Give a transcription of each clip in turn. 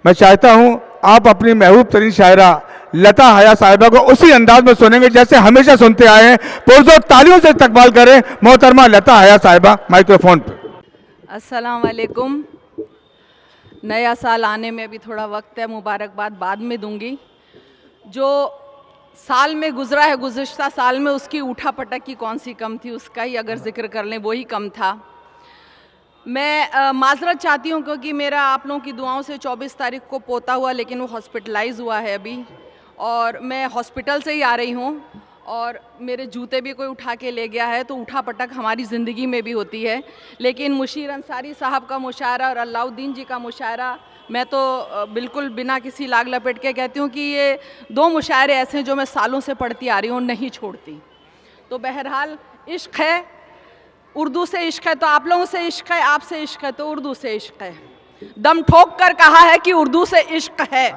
मैं चाहता हूं आप अपनी महबूब तरीन शायरा लता हया साहिबा को उसी अंदाज में सुनेंगे जैसे हमेशा सुनते आए हैं। पुरजोर तालियों से इस्तकबाल करें मोहतरमा लता हया साहिबा माइक्रोफोन पे। अस्सलाम वालेकुम। नया साल आने में अभी थोड़ा वक्त है, मुबारकबाद बाद में दूंगी। जो साल में गुजरा है, गुज़िश्ता साल में, उसकी उठा पटक की कौन सी कम थी, उसका ही अगर जिक्र कर लें वही कम था। मैं माजरत चाहती हूँ क्योंकि मेरा आप लोगों की दुआओं से 24 तारीख को पोता हुआ, लेकिन वो हॉस्पिटलाइज हुआ है अभी, और मैं हॉस्पिटल से ही आ रही हूँ और मेरे जूते भी कोई उठा के ले गया है। तो उठा पटक हमारी ज़िंदगी में भी होती है, लेकिन मुशीर अंसारी साहब का मुशायरा और अलाउद्दीन जी का मुशायरा, मैं तो बिल्कुल बिना किसी लाग लपेट के कहती हूँ कि ये दो मुशायरे ऐसे हैं जो मैं सालों से पढ़ती आ रही हूँ, नहीं छोड़ती। तो बहरहाल इश्क है, उर्दू से इश्क है तो आप लोगों से इश्क है, आपसे इश्क है तो उर्दू से इश्क है। दम ठोक कर कहा है कि उर्दू से इश्क है,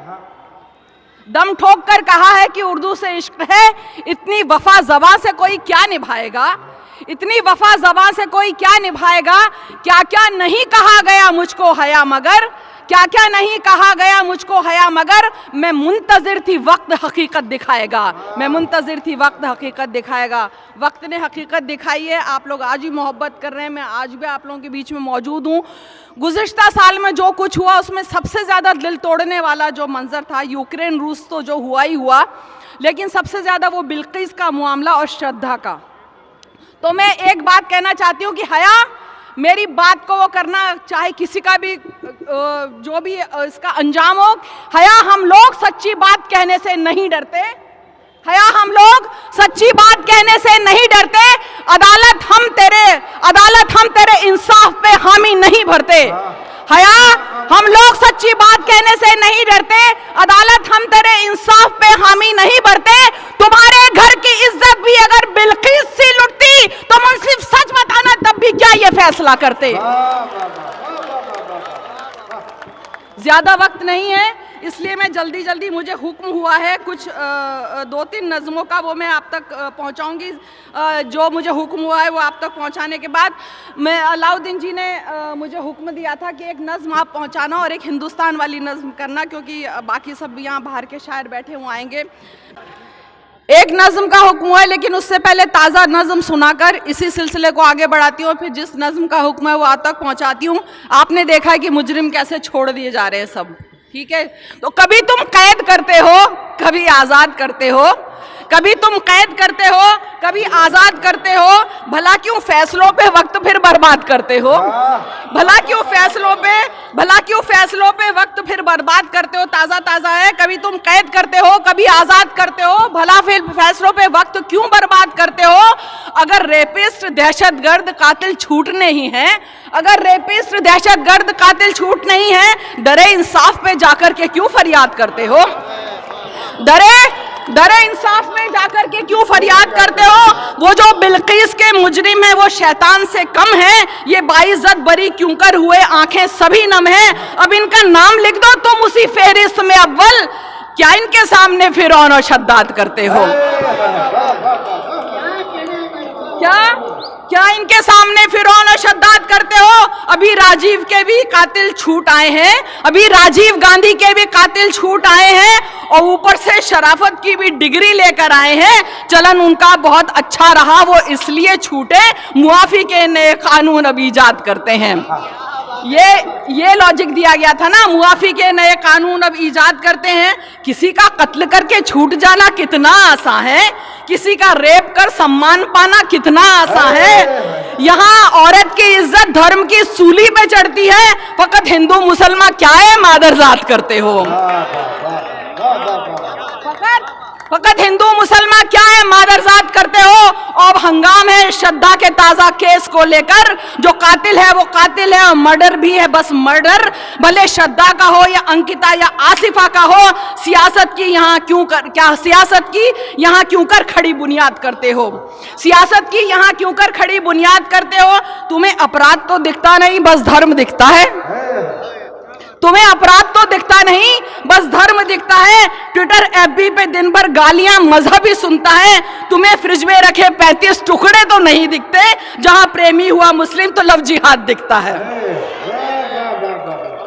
दम ठोक कर कहा है कि उर्दू से इश्क है। इतनी वफा ज़बां से कोई क्या निभाएगा, इतनी वफा ज़बां से कोई क्या निभाएगा। क्या क्या नहीं कहा गया मुझको हया मगर, क्या क्या नहीं कहा गया मुझको हया मगर। मैं मुंतज़िर थी वक्त हकीकत दिखाएगा, मैं मुंतज़िर थी वक्त हकीकत दिखाएगा। वक्त ने हकीकत दिखाई है, आप लोग आज भी मोहब्बत कर रहे हैं, मैं आज भी आप लोगों के बीच में मौजूद हूँ। गुज़िश्ता साल में जो कुछ हुआ उसमें सबसे ज़्यादा दिल तोड़ने वाला जो मंज़र था, यूक्रेन रूस तो जो हुआ ही हुआ, लेकिन सबसे ज़्यादा वो बिल्किस का मामला और श्रद्धा का। तो मैं एक बात कहना चाहती हूँ कि हया, मेरी बात को वो करना चाहे किसी का भी जो भी इसका अंजाम हो, हया हम लोग सच्ची बात कहने से नहीं डरते, हया हम लोग सच्ची बात कहने से नहीं डरते। अदालत हम तेरे इंसाफ पे हामी नहीं भरते। हया हम लोग सच्ची बात कहने से नहीं डरते, अदालत हम तेरे इंसाफ पे हामी नहीं भरते। तुम्हारे घर की इज्जत भी अगर बिल्किस सी लुटती तो मुंसिफ सच बताना तब भी क्या ये फैसला करते। ज्यादा वक्त नहीं है, इसलिए मैं जल्दी मुझे हुक्म हुआ है कुछ 2-3 नज़मों का, वो मैं आप तक पहुंचाऊंगी। जो मुझे हुक्म हुआ है वो आप तक पहुंचाने के बाद मैं, अलाउद्दीन जी ने मुझे हुक्म दिया था कि एक नज़म आप पहुंचाना और एक हिंदुस्तान वाली नज़म करना, क्योंकि बाकी सब यहाँ बाहर के शायर बैठे हुए आएंगे। एक नज़म का हुक्म हुआ है, लेकिन उससे पहले ताज़ा नज़म सुनाकर इसी सिलसिले को आगे बढ़ाती हूँ, फिर जिस नज़म का हुक्म है वो आप तक पहुँचाती हूँ। आपने देखा है कि मुजरिम कैसे छोड़ दिए जा रहे हैं सब, ठीक है। तो कभी तुम कैद करते हो, कभी आज़ाद करते हो, कभी तुम कैद करते हो, कभी आज़ाद करते हो। भला क्यों फैसलों पे वक्त फिर बर्बाद करते हो, भला क्यों फैसलों पे वक्त फिर बर्बाद करते हो। ताज़ा है, कभी तुम कैद करते हो, कभी आज़ाद करते हो, भला फिर फैसलों पे वक्त क्यों बर्बाद करते हो। अगर रेपिस्ट दहशतगर्द कातिल छूटने ही हैं, अगर रेपिस्ट दहशतगर्द कातिल छूट नहीं है, दरे इंसाफ पे जाकर के क्यों फरियाद करते हो, दरे इंसाफ में जाकर के क्यों फरियाद करते हो। वो जो बिल्किस के मुजरिम है वो शैतान से कम है, ये बाइज्जत बरी क्यों कर हुए आंखें सभी नम हैं। अब इनका नाम लिख दो तुम उसी फेहरिस्त में अव्वल, क्या इनके सामने फिरौन और शद्दाद करते हो, क्या इनके सामने फिरौन और शद्दाद करते हो। अभी राजीव के भी कातिल छूट आए हैं, अभी राजीव गांधी के भी कातिल छूट आए हैं, और ऊपर से शराफत की भी डिग्री लेकर आए हैं। चलन उनका बहुत अच्छा रहा, वो इसलिए छूटे, मुआफी के नए कानून अब ईजाद करते हैं। ये लॉजिक दिया गया था ना, मुआफी के नए कानून अब ईजाद करते हैं। किसी का कत्ल करके छूट जाना कितना आसान है, किसी का रेप कर सम्मान पाना कितना आसान है। यहाँ औरत की इज्जत धर्म की सूली पे चढ़ती है, फकत हिंदू मुसलमान क्या है मादरजात करते हो, फकत हिंदू मुसलमान क्या है मादरजात करते हो। और हंगाम है श्रद्धा के ताज़ा केस को लेकर, जो कातिल है वो कातिल है, और मर्डर भी है बस मर्डर, भले श्रद्धा का हो या अंकिता या आसिफा का हो। सियासत की यहाँ क्यों कर खड़ी बुनियाद करते हो, सियासत की यहाँ क्यों कर खड़ी बुनियाद करते हो। तुम्हें अपराध तो दिखता नहीं बस धर्म दिखता है, तुम्हें अपराध तो दिखता नहीं बस धर्म दिखता है। ट्विटर एफबी पे दिन भर गालियां मजहबी सुनता है, तुम्हें फ्रिज में रखे 35 टुकड़े तो नहीं दिखते, जहां प्रेमी हुआ मुस्लिम तो लव जिहाद दिखता है।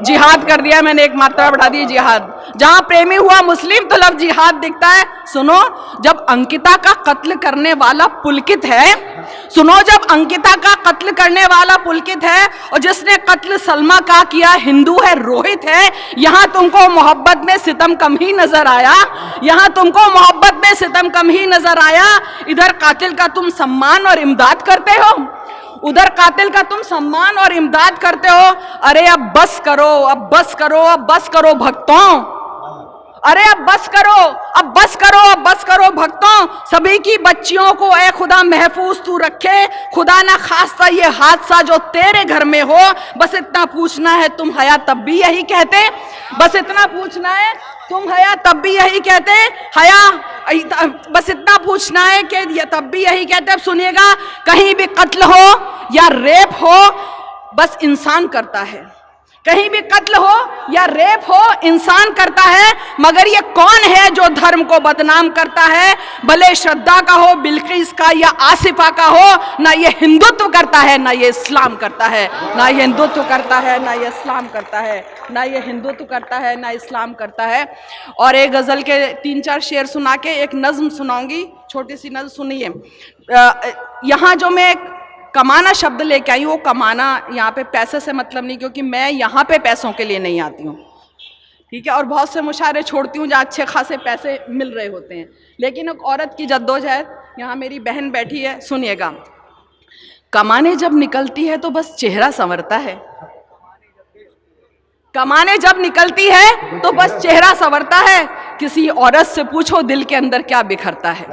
जिहाद कर दिया मैंने, एक मात्रा बढ़ा दी जिहाद। जहां प्रेमी हुआ मुस्लिम तो लफ्ज जिहाद दिखता है। सुनो, जब अंकिता का कत्ल करने वाला पुलकित है, सुनो, जब अंकिता का कत्ल करने वाला पुलकित है और जिसने कत्ल सलमा का किया हिंदू है, रोहित है, यहां तुमको मोहब्बत में सितम कम ही नजर आया, यहां तुमको मोहब्बत में सितम कम ही नजर आया। इधर कातिल का तुम सम्मान और इमदाद करते हो, उधर कातिल का तुम सम्मान और इमदाद करते हो। अरे अब बस करो, अब बस करो, अब बस करो भक्तों, अरे अब बस करो, अब बस करो, अब बस करो भक्तों। सभी की बच्चियों को ऐ खुदा महफूज तू रखे, खुदा ना खास्ता ये हादसा जो तेरे घर में हो। बस इतना पूछना है तुम हया तब भी यही कहते, बस इतना पूछना है तुम हया तब भी यही कहते, हया बस इतना पूछना है कि ये तब भी यही कहते। अब सुनिएगा, कहीं भी कत्ल हो या रेप हो बस इंसान करता है, कहीं भी कत्ल हो या रेप हो इंसान करता है। मगर ये कौन है जो धर्म को बदनाम करता है? भले श्रद्धा का हो, बिल्किस का या आसिफा का हो, ना ये हिंदुत्व करता है ना ये इस्लाम करता है, ना ये हिंदुत्व करता है ना ये इस्लाम करता है, ना ये हिंदुत्व करता है ना इस्लाम करता है। और एक गजल के 3-4 शेर सुना के एक नज्म सुनाऊंगी, छोटी सी नज्म सुनिए। यहाँ जो मैं कमाना शब्द लेके आई, वो कमाना यहाँ पे पैसे से मतलब नहीं, क्योंकि मैं यहाँ पे पैसों के लिए नहीं आती हूँ, ठीक है। और बहुत से मुशायरे छोड़ती हूँ जहाँ अच्छे खासे पैसे मिल रहे होते हैं, लेकिन एक औरत की जद्दोजहद, यहाँ मेरी बहन बैठी है, सुनिएगा। कमाने जब निकलती है तो बस चेहरा संवरता है, कमाने जब निकलती है तो बस चेहरा संवरता है, किसी औरत से पूछो दिल के अंदर क्या बिखरता है।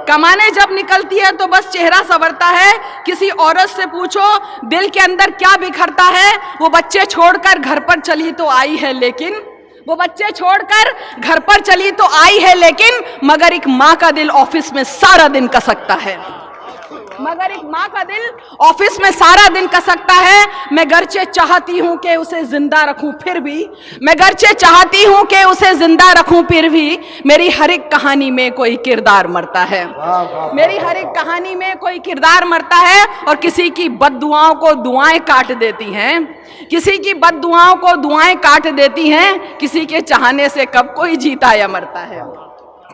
कमाने जब निकलती है तो बस चेहरा संवरता है, किसी औरत से पूछो दिल के अंदर क्या बिखरता है। वो बच्चे छोड़कर घर पर चली तो आई है लेकिन, वो बच्चे छोड़कर घर पर चली तो आई है लेकिन, मगर एक माँ का दिल ऑफिस में सारा दिन कसकता है, मगर एक माँ का दिल ऑफिस में सारा दिन कसकता है। मैं गरचे चाहती हूँ कि उसे जिंदा रखूं फिर भी, मैं गरचे चाहती हूँ कि उसे जिंदा रखूं फिर भी, मेरी हर एक कहानी में कोई किरदार मरता है, मेरी हर एक कहानी में कोई किरदार मरता है। और किसी की बद्दुआओं को दुआएं काट देती हैं, किसी की बद्दुआओं को दुआएं काट देती हैं, किसी के चाहने से कब कोई जीता या मरता है,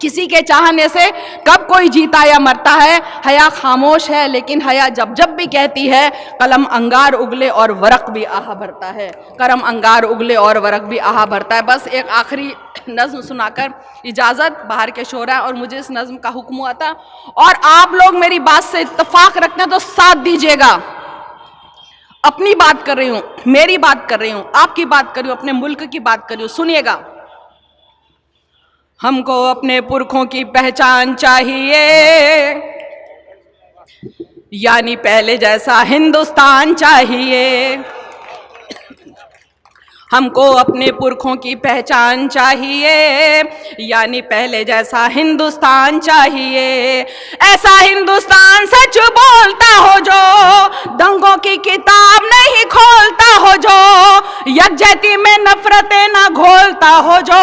किसी के चाहने से कब कोई जीता या मरता है। हया खामोश है लेकिन हया जब जब भी कहती है, कलम अंगार उगले और वरक भी आह भरता है, कलम अंगार उगले और वरक भी आह भरता है। बस एक आखिरी नज्म सुनाकर इजाज़त, बाहर के शोर है और मुझे इस नज्म का हुक्म हुआ था, और आप लोग मेरी बात से इत्तेफाक रखते हैं तो साथ दीजिएगा। अपनी बात कर रही हूँ, मेरी बात कर रही हूँ, आपकी बात कर रही हूँ, अपने मुल्क की बात कर रही हूँ। सुनिएगा, हमको अपने पुरखों की पहचान चाहिए, यानी पहले जैसा हिंदुस्तान चाहिए, हमको अपने पुरखों की पहचान चाहिए, यानी पहले जैसा हिंदुस्तान चाहिए। ऐसा हिंदुस्तान सच बोलता हो जो दंगों की किताब नहीं खोलता हो, जो यकजहती में नफरतें ना घोलता हो, जो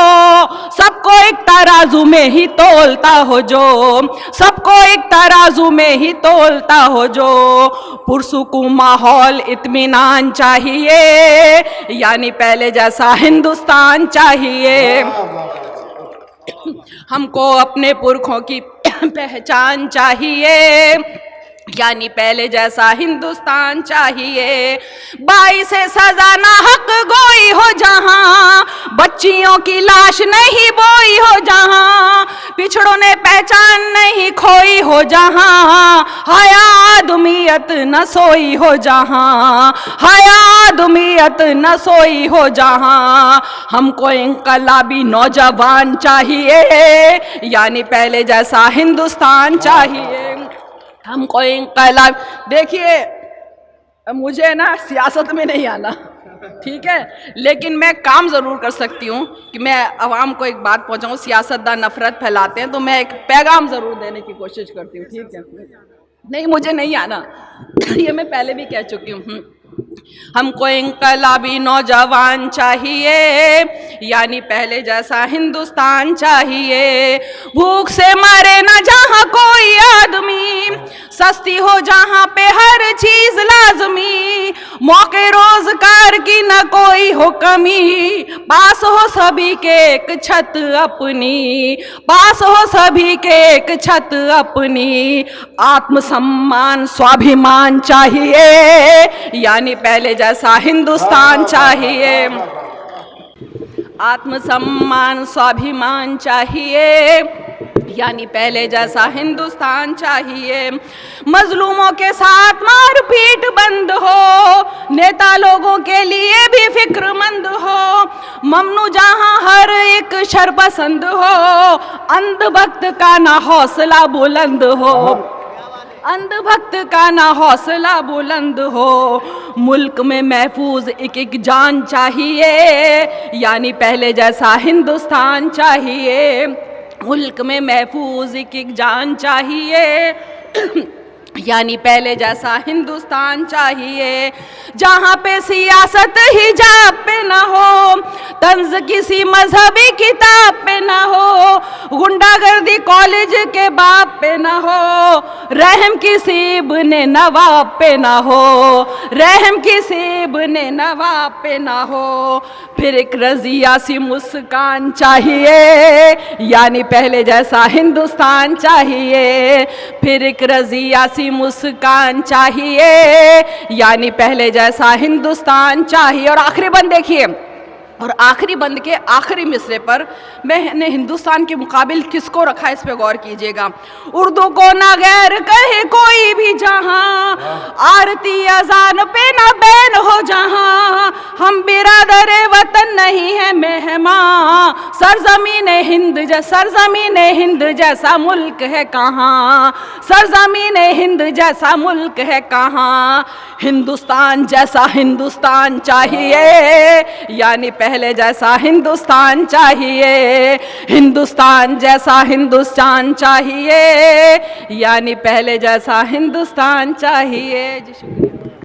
सबको एक तराजू में ही तोलता हो, जो सबको एक तराजू में ही तोलता हो, जो पुरसुकून माहौल इत्मीनान चाहिए, यानी पहले जैसा हिंदुस्तान चाहिए। हमको अपने पुरखों की पहचान चाहिए, यानी पहले जैसा हिंदुस्तान चाहिए। 22 सजा ना हक गोई हो जहां, बच्चियों की लाश नहीं बोई हो जहां, पिछड़ों ने पहचान नहीं खोई हो जहां, हया आदमियत न सोई हो जहां, हया आदमियत न सोई हो जहां। हमको इंकलाबी नौजवान चाहिए, यानी पहले जैसा हिंदुस्तान चाहिए। हमको इंकलाब, देखिए मुझे ना सियासत में नहीं आना, ठीक है, लेकिन मैं काम ज़रूर कर सकती हूँ कि मैं आवाम को एक बात पहुँचाऊँ। सियासतदान नफरत फैलाते हैं तो मैं एक पैगाम ज़रूर देने की कोशिश करती हूँ, ठीक है। नहीं, मुझे नहीं आना, ये मैं पहले भी कह चुकी हूँ। हमको इंकलाबी नौजवान चाहिए, यानी पहले जैसा हिंदुस्तान चाहिए। भूख से मरे ना जहाँ कोई आदमी, सस्ती हो जहाँ पे हर चीज लाजमी, मौके रोजगार की न कोई हो कमी, पास हो सभी के एक छत अपनी, पास हो सभी के एक छत अपनी। आत्मसम्मान स्वाभिमान चाहिए, यानी पहले जैसा हिंदुस्तान चाहिए। आत्मसम्मान स्वाभिमान चाहिए, यानी पहले जैसा हिंदुस्तान चाहिए। मजलूमों के साथ मारपीट बंद हो, नेता लोगों के लिए भी फिक्रमंद हो, ममनू जहां हर एक शर पसंद हो, अंधभक्त का ना हौसला बुलंद हो, अंधभक्त का ना हौसला बुलंद हो। मुल्क में महफूज एक एक जान चाहिए, यानी पहले जैसा हिंदुस्तान चाहिए। मुल्क में महफूज एक एक जान चाहिए, यानी पहले जैसा हिंदुस्तान चाहिए। जहाँ पे सियासत हिजाब पे ना हो, तंज किसी मजहबी किताब पे ना हो, गुंडागर्दी कॉलेज के बाप पे ना हो, रहम किसी इब्ने नवाब पे ना हो, रहम किसी इब्ने नवाब पे ना हो। फिर एक रजिया सी मुस्कान चाहिए, यानी पहले जैसा हिंदुस्तान चाहिए। फिर एक रजिया सी मुस्कान चाहिए, यानी पहले जैसा हिंदुस्तान चाहिए। और आखिरी बंद देखिए, और आखिरी बंद के आखिरी मिसरे पर मैंने हिंदुस्तान के मुकाबिल किसको रखा, इस पे गौर कीजिएगा। उर्दू को ना गैर कहे कोई भी जहां, आरती अजान पे ना बैन हो जहां, हम बिरादर वतन नहीं है मेहमान, सरजमीन हिंद जैसा मुल्क है कहाँ, सरजमीन हिंद जैसा मुल्क है कहाँ। हिंदुस्तान जैसा हिंदुस्तान चाहिए, यानी पहले जैसा हिंदुस्तान चाहिए। हिंदुस्तान जैसा हिंदुस्तान चाहिए, यानी पहले जैसा हिंदुस्तान चाहिए। जी शुक्रिया।